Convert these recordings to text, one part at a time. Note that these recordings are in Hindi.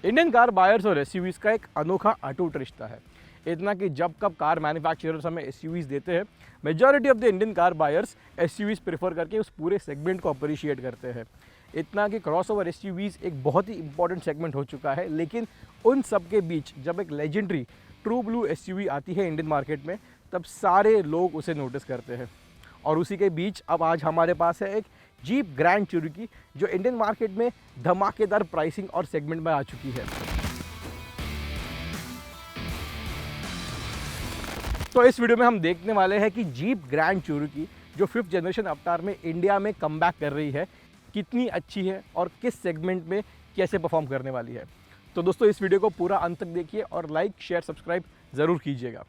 इंडियन कार बायर्स और एसयूवीज़ का एक अनोखा अटूट रिश्ता है। इतना कि जब कब कार मैन्युफैक्चरर्स हमें एसयूवीज़ देते हैं, majority of the Indian car buyers SUVs prefer करके उस पूरे सेगमेंट को अप्रिशिएट करते हैं। इतना कि क्रॉसओवर एसयूवीज़ एक बहुत ही इंपॉर्टेंट सेगमेंट हो चुका है, लेकिन उन सब के बीच जब एक लेजेंडरी ट्रू ब्लू एसयूवी आती है इंडियन मार्केट में, तब सारे लोग उसे नोटिस करते हैं। और उसी के बीच अब आज हमारे पास है एक जीप ग्रैंड चेरोकी, जो इंडियन मार्केट में धमाकेदार प्राइसिंग और सेगमेंट में आ चुकी है। तो इस वीडियो में हम देखने वाले हैं कि जीप ग्रैंड चेरोकी जो 5th जनरेशन अवतार में इंडिया में कमबैक कर रही है, कितनी अच्छी है और किस सेगमेंट में कैसे परफॉर्म करने वाली है। तो दोस्तों, इस वीडियो को पूरा अंत तक देखिए और लाइक शेयर सब्सक्राइब ज़रूर कीजिएगा।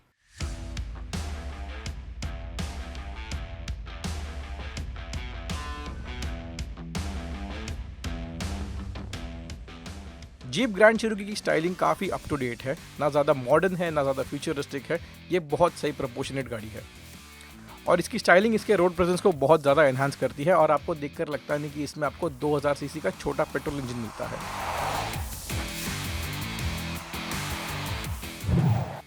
जीप ग्रैंड चेरोकी की स्टाइलिंग काफ़ी अप टू डेट है, ना ज़्यादा मॉडर्न है ना ज़्यादा फ्यूचरिस्टिक है। ये बहुत सही प्रोपोर्शनेट गाड़ी है और इसकी स्टाइलिंग इसके रोड प्रेजेंस को बहुत ज़्यादा एनहांस करती है और आपको देखकर लगता नहीं कि इसमें आपको 2000 सीसी का छोटा पेट्रोल इंजन मिलता है।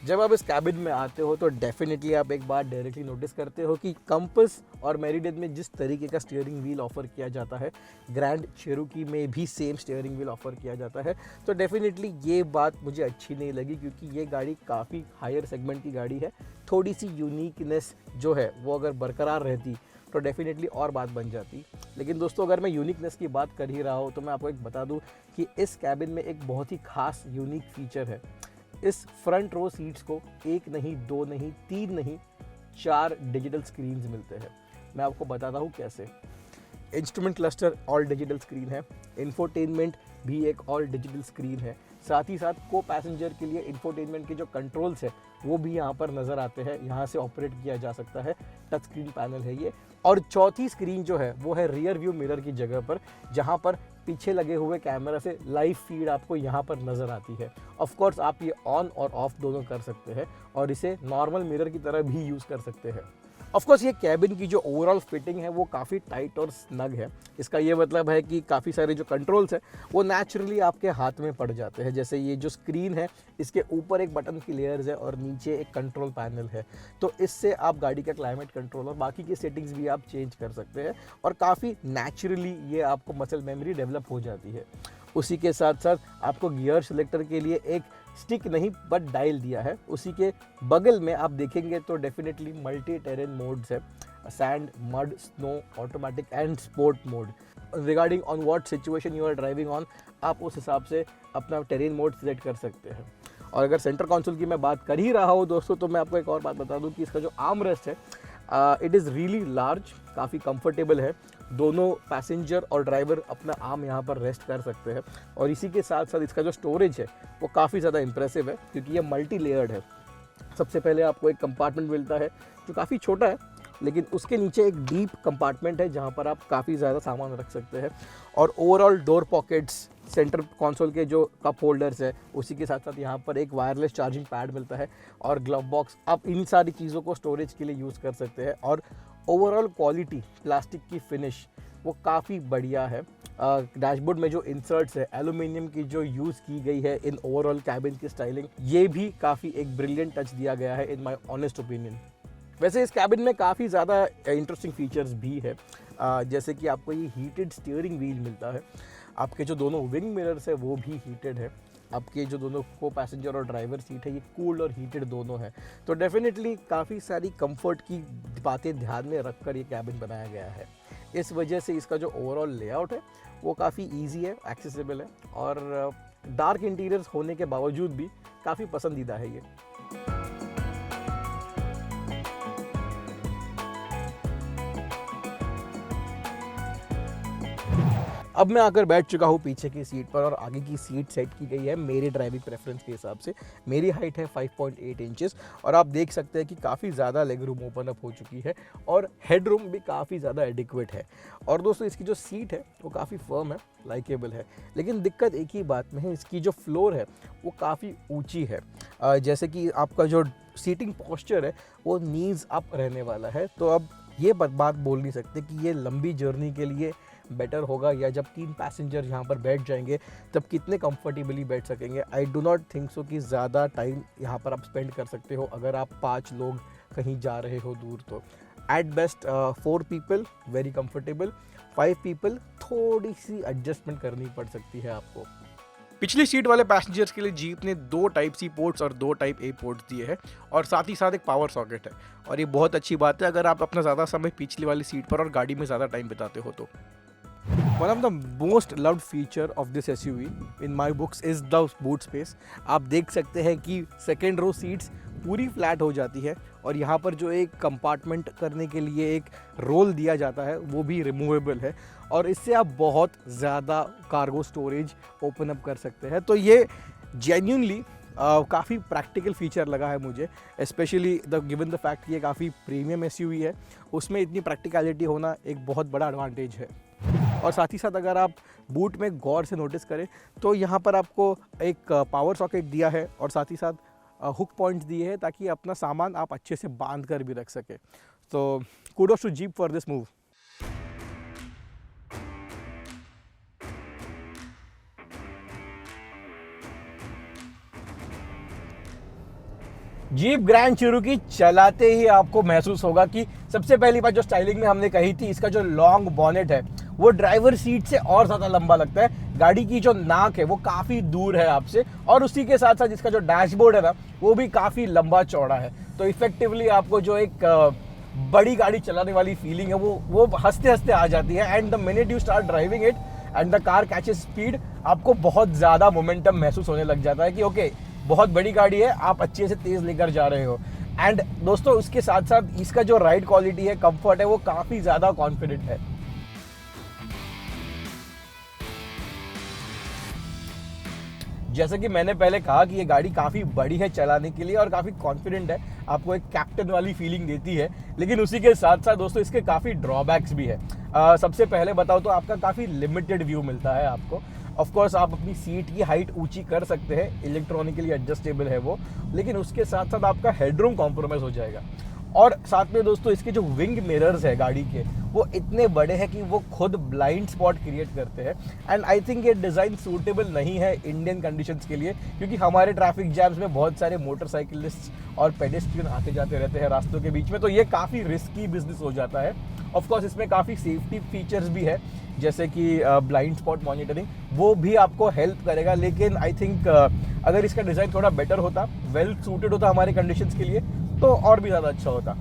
जब आप इस कैबिन में आते हो तो डेफिनेटली आप एक बात डायरेक्टली नोटिस करते हो कि कंपस और मेरिडियन में जिस तरीके का स्टीयरिंग व्हील ऑफर किया जाता है, ग्रैंड चेरोकी में भी सेम स्टीयरिंग व्हील ऑफर किया जाता है। तो डेफिनेटली ये बात मुझे अच्छी नहीं लगी, क्योंकि ये गाड़ी काफ़ी हायर सेगमेंट की गाड़ी है। थोड़ी सी यूनिकनेस जो है वो अगर बरकरार रहती तो डेफिनेटली और बात बन जाती। लेकिन दोस्तों, अगर मैं यूनिकनेस की बात कर ही रहा हूँ तो मैं आपको एक बता दूँ कि इस कैबिन में एक बहुत ही खास यूनिक फीचर है। इस फ्रंट रो सीट्स को 1 नहीं, 2 नहीं, 3 नहीं, 4 डिजिटल स्क्रीन्स मिलते हैं। मैं आपको बताता हूँ कैसे। Instrument cluster all digital screen है, इंफोटेनमेंट भी एक ऑल डिजिटल स्क्रीन है। साथ ही साथ को पैसेंजर के लिए इंफोटेनमेंट के जो कंट्रोल्स है वो भी यहाँ पर नज़र आते हैं, यहाँ से ऑपरेट किया जा सकता है। टच स्क्रीन पैनल है ये। और चौथी स्क्रीन जो है वो है रियर व्यू मिरर की जगह पर, जहाँ पर पीछे लगे हुए कैमरा से लाइव फीड आपको यहाँ पर नज़र आती है। ऑफ कोर्स आप ये ऑन और ऑफ दोनों कर सकते हैं और इसे नॉर्मल मिरर की तरह भी यूज़ कर सकते हैं। ऑफ कोर्स ये कैबिन की जो ओवरऑल फिटिंग है वो काफ़ी टाइट और स्नग है। इसका ये मतलब है कि काफ़ी सारे जो कंट्रोल्स हैं वो नेचुरली आपके हाथ में पड़ जाते हैं। जैसे ये जो स्क्रीन है, इसके ऊपर एक बटन की लेयर्स है और नीचे एक कंट्रोल पैनल है। तो इससे आप गाड़ी का क्लाइमेट कंट्रोल और बाकी की सेटिंग्स भी आप चेंज कर सकते हैं और काफ़ी नेचुरली ये आपको मसल मेमोरी डेवलप हो जाती है। उसी के साथ साथ आपको गियर सिलेक्टर के लिए एक स्टिक नहीं बट डायल दिया है। उसी के बगल में आप देखेंगे तो डेफिनेटली मल्टी टेरेन मोड्स है, sand, mud, snow, automatic and sport mode. Regarding on what situation you are driving on, आप उस हिसाब से अपना टेरेन मोड सिलेक्ट कर सकते हैं। और अगर सेंटर कंसोल की मैं बात कर ही रहा हूँ दोस्तों, तो मैं आपको एक और बात बता दूँ कि इसका जो आर्म रेस्ट है इट इज़ रियली लार्ज, काफ़ी कंफर्टेबल है। दोनों पैसेंजर और ड्राइवर अपना आर्म यहाँ पर रेस्ट कर सकते हैं। और इसी के साथ साथ इसका जो स्टोरेज है वो काफ़ी ज़्यादा इंप्रेसिव है, क्योंकि ये मल्टी लेयर्ड है। सबसे पहले आपको एक कंपार्टमेंट मिलता है जो काफ़ी छोटा है, लेकिन उसके नीचे एक डीप कंपार्टमेंट है जहाँ पर आप काफ़ी ज़्यादा सामान रख सकते हैं। और overall door pockets, centre console के जो कप होल्डर्स है, उसी के साथ साथ यहाँ पर एक वायरलेस चार्जिंग पैड मिलता है और ग्लव बॉक्स। आप इन सारी चीज़ों को स्टोरेज के लिए यूज़ कर सकते हैं। और ओवरऑल क्वालिटी, प्लास्टिक की फिनिश वो काफ़ी बढ़िया है। डैशबोर्ड में जो इंसर्ट्स है, एल्यूमिनियम की जो यूज़ की गई है इन ओवरऑल कैबिन की स्टाइलिंग, ये भी काफ़ी एक ब्रिलियंट टच दिया गया है इन माय ऑनेस्ट ओपिनियन। वैसे इस कैबिन में काफ़ी ज़्यादा इंटरेस्टिंग फीचर्स भी है, जैसे कि आपको ये हीटेड स्टीयरिंग व्हील मिलता है। आपके जो दोनों विंग मिरर्स है वो भी हीटेड है। आपके जो दोनों को पैसेंजर और ड्राइवर सीट है ये कूल्ड और हीटेड दोनों है। तो डेफिनेटली काफ़ी सारी कंफर्ट की बातें ध्यान में रखकर ये कैबिन बनाया गया है। इस वजह से इसका जो ओवरऑल लेआउट है वो काफ़ी इजी है, एक्सेसिबल है और डार्क इंटीरियर्स होने के बावजूद भी काफ़ी पसंदीदा है ये। अब मैं आकर बैठ चुका हूँ पीछे की सीट पर और आगे की सीट सेट की गई है मेरे ड्राइविंग प्रेफरेंस के हिसाब से। मेरी हाइट है 5.8 इंचेस और आप देख सकते हैं कि काफ़ी ज़्यादा लेग रूम ओपन अप हो चुकी है और हेड रूम भी काफ़ी ज़्यादा एडिक्वेट है। और दोस्तों, इसकी जो सीट है वो काफ़ी फर्म है, लाइकेबल है। लेकिन दिक्कत एक ही बात में है, इसकी जो फ्लोर है वो काफ़ी ऊँची है। जैसे कि आपका जो सीटिंग पोस्चर है वो नीज अप रहने वाला है। तो अब ये बात बोल नहीं सकते कि ये लंबी जर्नी के लिए बेटर होगा, या जब 3 पैसेंजर यहाँ पर बैठ जाएंगे तब कितने कंफर्टेबली बैठ सकेंगे। I do not think so कि ज़्यादा टाइम यहाँ पर आप स्पेंड कर सकते हो अगर आप 5 लोग कहीं जा रहे हो दूर। तो at best 4 people very comfortable, 5 people थोड़ी सी एडजस्टमेंट करनी पड़ सकती है आपको। पिछली सीट वाले पैसेंजर्स के लिए जीप ने 2 टाइप सी पोर्ट्स और 2 टाइप ए पोर्ट्स दिए हैं, और साथ ही साथ एक पावर सॉकेट है, और ये बहुत अच्छी बात है अगर आप अपना ज़्यादा समय पिछली वाली सीट पर और गाड़ी में ज़्यादा टाइम बिताते हो तो। One of the most loved feature of this SUV in my books is the boot space. आप देख सकते हैं कि सेकेंड रो सीट्स पूरी फ्लैट हो जाती है, और यहाँ पर जो एक कंपार्टमेंट करने के लिए एक रोल दिया जाता है वो भी रिमूवेबल है, और इससे आप बहुत ज़्यादा कार्गो स्टोरेज ओपन अप कर सकते हैं। तो ये जेन्युइनली काफ़ी प्रैक्टिकल फीचर लगा है मुझे, स्पेशली गिवन द फैक्ट कि ये काफ़ी प्रीमियम SUV है, उसमें इतनी प्रैक्टिकलिटी होना एक बहुत बड़ा एडवांटेज है। और साथ ही साथ अगर आप बूट में गौर से नोटिस करें तो यहाँ पर आपको एक पावर सॉकेट दिया है, और साथ ही साथ हुक पॉइंट्स दिए हैं ताकि अपना सामान आप अच्छे से बांध कर भी रख सके। तो kudos to Jeep for this move. Jeep Grand Cherokee चलाते ही आपको महसूस होगा कि सबसे पहली बात जो स्टाइलिंग में हमने कही थी, इसका जो लॉन्ग बॉनेट है वो ड्राइवर सीट से और ज़्यादा लंबा लगता है। गाड़ी की जो नाक है वो काफ़ी दूर है आपसे, और उसी के साथ साथ इसका जो डैशबोर्ड है ना वो भी काफ़ी लंबा चौड़ा है। तो इफेक्टिवली आपको जो एक बड़ी गाड़ी चलाने वाली फीलिंग है वो हंसते हंसते आ जाती है। And the minute you start driving it and the car catches speed, आपको बहुत ज़्यादा मोमेंटम महसूस होने लग जाता है कि ओके बहुत बड़ी गाड़ी है, आप अच्छे से तेज़ लेकर जा रहे हो। एंड दोस्तों उसके साथ साथ इसका जो राइड क्वालिटी है, कंफर्ट है, वो काफ़ी ज़्यादा कॉन्फिडेंट है। जैसे कि मैंने पहले कहा कि ये गाड़ी काफ़ी बड़ी है चलाने के लिए और काफ़ी कॉन्फिडेंट है, आपको एक कैप्टन वाली फीलिंग देती है, लेकिन उसी के साथ साथ दोस्तों इसके काफ़ी ड्रॉबैक्स भी है। सबसे पहले बताओ तो आपका काफ़ी लिमिटेड व्यू मिलता है आपको। ऑफ कोर्स आप अपनी सीट की हाइट ऊंची कर सकते हैं, इलेक्ट्रॉनिकली एडजस्टेबल है वो, लेकिन उसके साथ साथ आपका हेडरूम कॉम्प्रोमाइज़ हो जाएगा। और साथ में दोस्तों इसके जो विंग मिरर्स है गाड़ी के, वो इतने बड़े हैं कि वो खुद ब्लाइंड स्पॉट क्रिएट करते हैं। एंड आई थिंक ये डिज़ाइन सूटेबल नहीं है इंडियन कंडीशंस के लिए, क्योंकि हमारे ट्रैफिक जैम्स में बहुत सारे मोटरसाइकिलिस्ट और पेडेस्ट्रियन आते जाते रहते हैं रास्तों के बीच में, तो ये काफ़ी रिस्की बिजनेस हो जाता है। ऑफ कोर्स इसमें काफ़ी सेफ्टी फीचर्स भी है, जैसे कि ब्लाइंड स्पॉट मॉनिटरिंग, वो भी आपको हेल्प करेगा। लेकिन आई थिंक अगर इसका डिज़ाइन थोड़ा बेटर होता, वेल सूटेड होता हमारे कंडीशंस के लिए, तो और भी ज़्यादा अच्छा होता।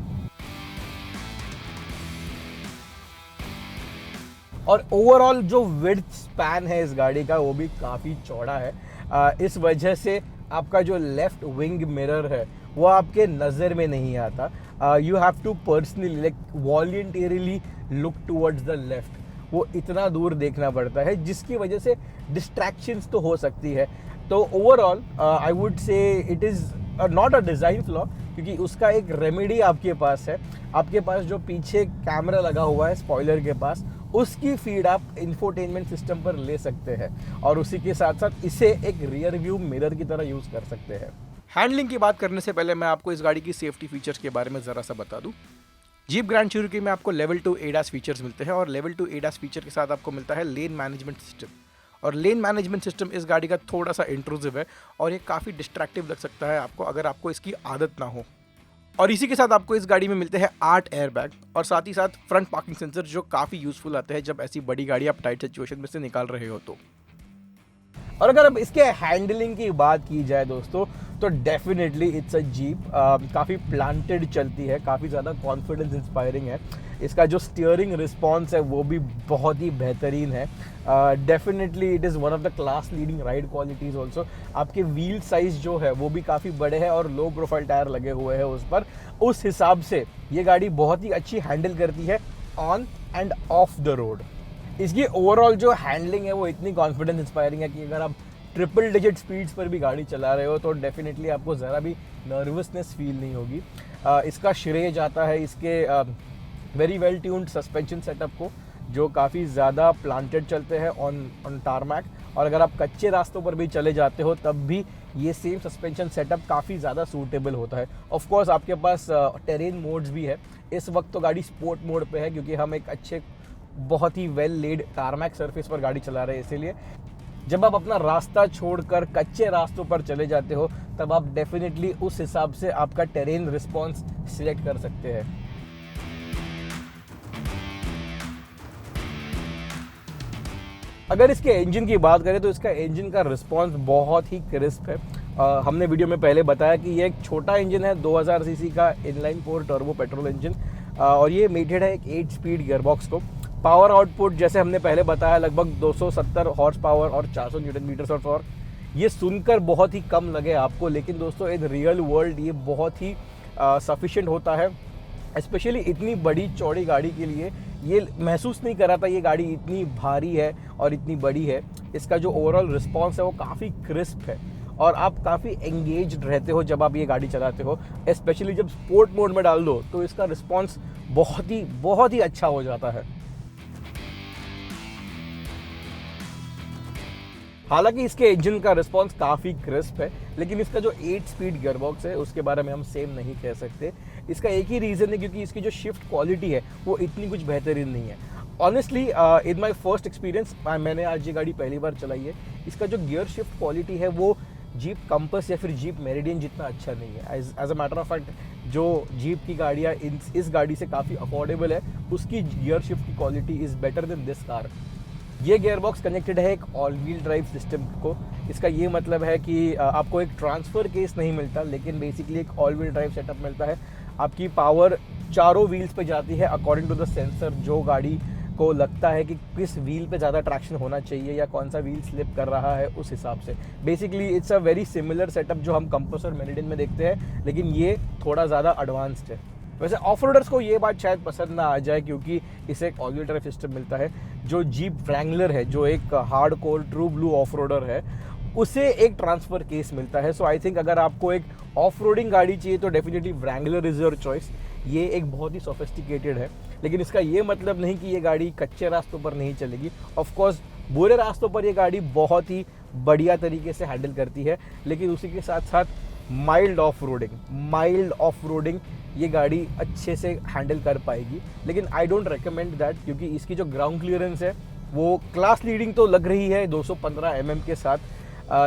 और ओवरऑल जो विड्थ स्पैन है इस गाड़ी का वो भी काफ़ी चौड़ा है। इस वजह से आपका जो लेफ्ट विंग मिरर है वो आपके नज़र में नहीं आता। You have to personally like voluntarily look towards the left, वो इतना दूर देखना पड़ता है, जिसकी वजह से डिस्ट्रैक्शंस तो हो सकती है। तो overall I would say it is not a design flaw, क्योंकि उसका एक रेमेडी आपके पास है। आपके पास जो पीछे कैमरा लगा हुआ है स्पॉइलर के पास, उसकी फीड आप इंफोटेनमेंट सिस्टम पर ले सकते हैं, और उसी के साथ साथ इसे एक रियर व्यू मिरर की तरह यूज़ कर सकते हैं। हैंडलिंग की बात करने से पहले मैं आपको इस गाड़ी की सेफ्टी फीचर्स के बारे में ज़रा सा बता दूं। जीप ग्रैंड चिरोकी में आपको लेवल 2 ADAS फीचर्स मिलते हैं, और लेवल 2 ADAS फीचर के साथ आपको मिलता है लेन मैनेजमेंट सिस्टम। और लेन मैनेजमेंट सिस्टम इस गाड़ी का थोड़ा सा इंट्रूसिव है, और ये काफ़ी डिस्ट्रैक्टिव लग सकता है आपको अगर आपको इसकी आदत ना हो। और इसी के साथ आपको इस गाड़ी में मिलते हैं 8 एयरबैग, और साथ ही साथ फ्रंट पार्किंग सेंसर, जो काफ़ी यूज़फुल आते हैं जब ऐसी बड़ी गाड़ी आप टाइट सिचुएशन में से निकाल रहे हो तो। और अगर अब इसके हैंडलिंग की बात की जाए दोस्तों, तो डेफिनेटली इट्स अ जीप। काफ़ी प्लांटेड चलती है, काफ़ी ज़्यादा कॉन्फिडेंस इंस्पायरिंग है। इसका जो स्टीयरिंग रिस्पॉन्स है वो भी बहुत ही बेहतरीन है। Definitely it is one of the class leading ride qualities also. आपके व्हील साइज़ जो है वो भी काफ़ी बड़े हैं, और लो प्रोफाइल टायर लगे हुए हैं उस पर। उस हिसाब से ये गाड़ी बहुत ही अच्छी हैंडल करती है on end of the road. इसकी ओवरऑल जो हैंडलिंग है वो इतनी कॉन्फिडेंस इंस्पायरिंग है कि अगर आप ट्रिपल डिजिट स्पीड्स पर भी गाड़ी चला रहे हो तो डेफिनेटली आपको ज़रा भी नर्वसनेस फील नहीं होगी। इसका श्रेय जाता है इसके very well tuned suspension setup को, जो काफ़ी ज़्यादा प्लांटेड चलते हैं ऑन टारमैक। और अगर आप कच्चे रास्तों पर भी चले जाते हो तब भी ये सेम सस्पेंशन सेटअप काफ़ी ज़्यादा सूटेबल होता है। ऑफ कोर्स आपके पास टेरेन मोड्स भी है। इस वक्त तो गाड़ी स्पोर्ट मोड पे है, क्योंकि हम एक अच्छे बहुत ही वेल लेड टारमैक सरफेस पर गाड़ी चला रहे हैं। इसीलिए जब आप अपना रास्ता छोड़कर कच्चे रास्तों पर चले जाते हो तब आप डेफिनेटली उस हिसाब से आपका टेरेन रिस्पॉन्स सिलेक्ट कर सकते हैं। अगर इसके इंजन की बात करें तो इसका इंजन का रिस्पॉन्स बहुत ही क्रिस्प है। हमने वीडियो में पहले बताया कि ये एक छोटा इंजन है, 2000 सीसी का इनलाइन 4 टर्बो पेट्रोल इंजन, और ये मेटेड है एक 8 स्पीड गियरबॉक्स को। पावर आउटपुट जैसे हमने पहले बताया लगभग 270 हॉर्स पावर और 400 न्यूटन मीटर ऑफ टॉर्क। ये सुनकर बहुत ही कम लगे आपको, लेकिन दोस्तों इन रियल वर्ल्ड ये बहुत ही सफिशिएंट होता है। स्पेशली इतनी बड़ी चौड़ी गाड़ी के लिए ये महसूस नहीं करा था ये गाड़ी इतनी भारी है और इतनी बड़ी है। इसका जो ओवरऑल रिस्पॉन्स है वो काफ़ी क्रिस्प है और आप काफ़ी एंगेज्ड रहते हो जब आप ये गाड़ी चलाते हो। स्पेशली जब स्पोर्ट मोड में डाल दो तो इसका रिस्पॉन्स बहुत ही अच्छा हो जाता है। हालांकि इसके इंजन का रिस्पॉन्स काफ़ी क्रिस्प है, लेकिन इसका जो 8 स्पीड गियरबॉक्स है उसके बारे में हम सेम नहीं कह सकते। इसका एक ही रीज़न है क्योंकि इसकी जो शिफ्ट क्वालिटी है वो इतनी कुछ बेहतरीन नहीं है। Honestly in my first experience, मैंने आज ये गाड़ी पहली बार चलाई है, इसका जो गियर शिफ्ट क्वालिटी है वो जीप कंपस या फिर जीप मेरिडियन जितना अच्छा नहीं है। As a matter of fact जो जीप की गाड़ियाँ इस गाड़ी से काफ़ी अफोर्डेबल है, उसकी गियर शिफ्ट की quality is better than this car. ये गियरबॉक्स कनेक्टेड है एक ऑल व्हील ड्राइव सिस्टम को। इसका ये मतलब है कि आपको एक ट्रांसफ़र केस नहीं मिलता, लेकिन बेसिकली एक ऑल व्हील ड्राइव सेटअप मिलता है। आपकी पावर चारों व्हील्स पे जाती है अकॉर्डिंग टू द सेंसर। जो गाड़ी को लगता है कि किस व्हील पे ज़्यादा ट्रैक्शन होना चाहिए या कौन सा व्हील स्लिप कर रहा है, उस हिसाब से basically it's a very similar setup जो हम कंपस और मेरिडियन में देखते हैं, लेकिन ये थोड़ा ज़्यादा एडवांस्ड है। वैसे ऑफ रोडर्स को ये बात शायद पसंद ना आ जाए क्योंकि इसे एक ऑल व्हील ड्राइव सिस्टम मिलता है। जो जीप व्रैंगलर है, जो एक hard core true blue off roader है, उसे एक ट्रांसफ़र केस मिलता है। सो आई थिंक अगर आपको एक ऑफ रोडिंग गाड़ी चाहिए तो definitely Wrangler is your choice. ये एक बहुत ही सोफिस्टिकेटेड है, लेकिन इसका ये मतलब नहीं कि ये गाड़ी कच्चे रास्तों पर नहीं चलेगी। ऑफकोर्स बुरे रास्तों पर ये गाड़ी बहुत ही बढ़िया तरीके से हैंडल करती है, लेकिन उसी के साथ साथ माइल्ड ऑफ रोडिंग ये गाड़ी अच्छे से हैंडल कर पाएगी। लेकिन आई डोंट रिकमेंड दैट क्योंकि इसकी जो ग्राउंड क्लियरेंस है वो क्लास लीडिंग तो लग रही है 215 mm के साथ,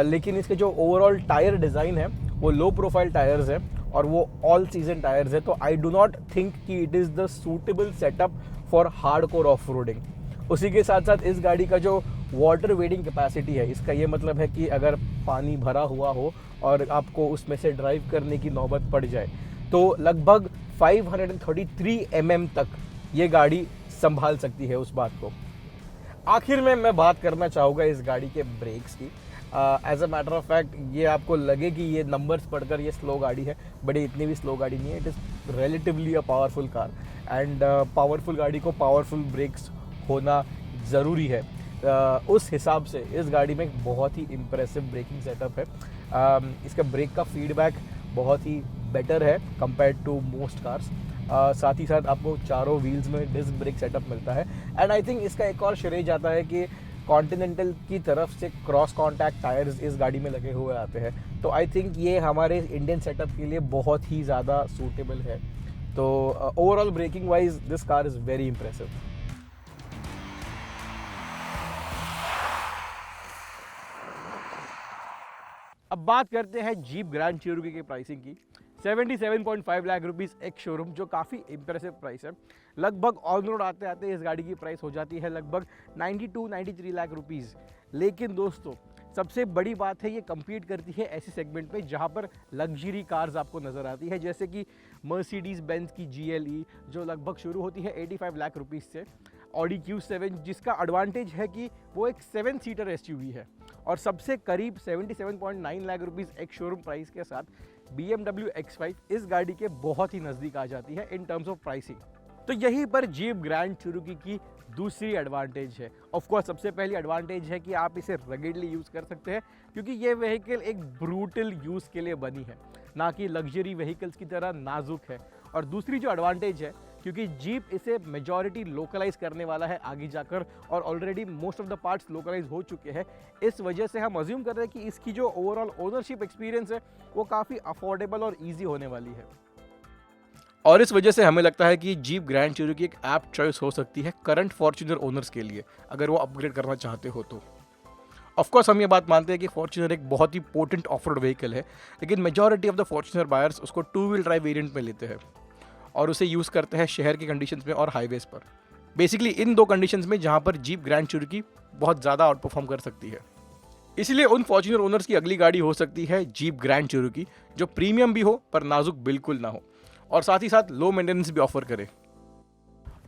लेकिन इसके जो ओवरऑल टायर डिज़ाइन है वो लो प्रोफाइल टायर्स है और वो ऑल सीजन टायर्स है। तो आई डू नॉट थिंक कि it is the suitable setup for hard core off roading. उसी के साथ साथ इस गाड़ी का जो वाटर वेटिंग कैपेसिटी है, इसका ये मतलब है कि अगर पानी भरा हुआ हो और आपको उसमें से ड्राइव करने की नौबत पड़ जाए तो लगभग 533 mm तक ये गाड़ी संभाल सकती है उस बात को। आखिर में मैं बात करना चाहूँगा इस गाड़ी के ब्रेक्स की। As a matter of fact ये आपको लगे कि ये नंबर्स पढ़कर ये स्लो गाड़ी है, बट ये इतनी भी स्लो गाड़ी नहीं है। It is relatively a powerful car and powerful गाड़ी को पावरफुल ब्रेक्स होना ज़रूरी है। उस हिसाब से इस गाड़ी में एक बहुत ही इम्प्रेसिव ब्रेकिंग सेटअप है। इसका ब्रेक का फीडबैक बहुत ही बेटर है कंपेयर्ड टू मोस्ट कार्स। साथ ही साथ आपको चारों व्हील्स में डिस्क ब्रेक सेटअप मिलता है एंड आई थिंक इसका एक और श्रेय जाता है कि कॉन्टिनेंटल की तरफ से क्रॉस कॉन्टैक्ट टायर्स इस गाड़ी में लगे हुए आते हैं। तो आई थिंक ये हमारे इंडियन सेटअप के लिए बहुत ही ज़्यादा सूटेबल है। तो overall braking wise this car is very impressive. अब बात करते हैं जीप ग्रैंड चेरोकी की प्राइसिंग की। 77.5 लाख रुपीज़ एक शोरूम, जो काफ़ी इंप्रेसिव प्राइस है। लगभग ऑन रोड आते आते इस गाड़ी की प्राइस हो जाती है लगभग 92-93 लाख रुपीज़। लेकिन दोस्तों सबसे बड़ी बात है ये कम्पीट करती है ऐसे सेगमेंट में जहाँ पर लग्जरी कार्स आपको नज़र आती है, जैसे कि मर्सिडीज़ बेंज की GLE जो लगभग शुरू होती है 85 लाख रुपीज़ से, ऑडी Q7 जिसका एडवांटेज है कि वो एक 7 सीटर SUV है, और सबसे करीब 77.9 लाख रुपीज़ एक शोरूम प्राइस के साथ BMW X5 इस गाड़ी के बहुत ही नज़दीक आ जाती है इन टर्म्स ऑफ प्राइसिंग। तो यहीं पर जीप ग्रैंड चेरोकी की दूसरी एडवांटेज है। ऑफ कोर्स सबसे पहली एडवांटेज है कि आप इसे रगेडली यूज़ कर सकते हैं क्योंकि ये व्हीकल एक ब्रूटल यूज़ के लिए बनी है, ना कि लग्जरी व्हीकल्स की तरह नाजुक है। और दूसरी जो एडवांटेज है क्योंकि जीप इसे मेजॉरिटी लोकलाइज करने वाला है आगे जाकर, और already most of the parts localise हो चुके हैं। इस वजह से हम अज्यूम कर रहे हैं कि इसकी जो ओवरऑल ओनरशिप एक्सपीरियंस है वो काफ़ी अफोर्डेबल और ईजी होने वाली है। और इस वजह से हमें लगता है कि जीप ग्रैंड चेरोकी एक ऐप चॉइस हो सकती है करंट फॉर्च्यूनर ओनर्स के लिए, अगर वो अपग्रेड करना चाहते हो तो। ऑफकोर्स हम ये बात मानते हैं कि फॉर्च्यूनर एक बहुत ही पोटेंट ऑफ रोड व्हीकल है, लेकिन majority of the Fortuner buyers उसको 2 व्हील ड्राइव वेरिएंट में लेते हैं और उसे यूज़ करते हैं शहर के कंडीशंस में और हाईवेज पर। बेसिकली इन दो कंडीशंस में जहाँ पर जीप ग्रैंड चेरोकी बहुत ज़्यादा आउट परफॉर्म कर सकती है। इसलिए उन फॉर्च्यूनर ओनर्स की अगली गाड़ी हो सकती है जीप ग्रैंड चेरोकी, जो प्रीमियम भी हो पर नाजुक बिल्कुल ना हो, और साथ ही साथ लो मेंटेनेंस भी ऑफर करे।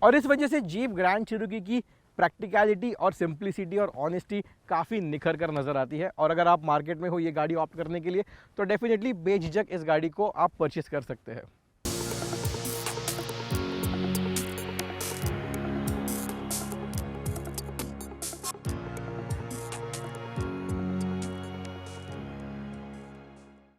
और इस वजह से जीप ग्रैंड चेरोकी की प्रैक्टिकलिटी और सिंप्लिसिटी और ऑनेस्टी काफ़ी निखर कर नज़र आती है। और अगर आप मार्केट में हो ये गाड़ी ऑप्ट करने के लिए, तो डेफिनेटली बेझिझक इस गाड़ी को आप परचेस कर सकते हैं।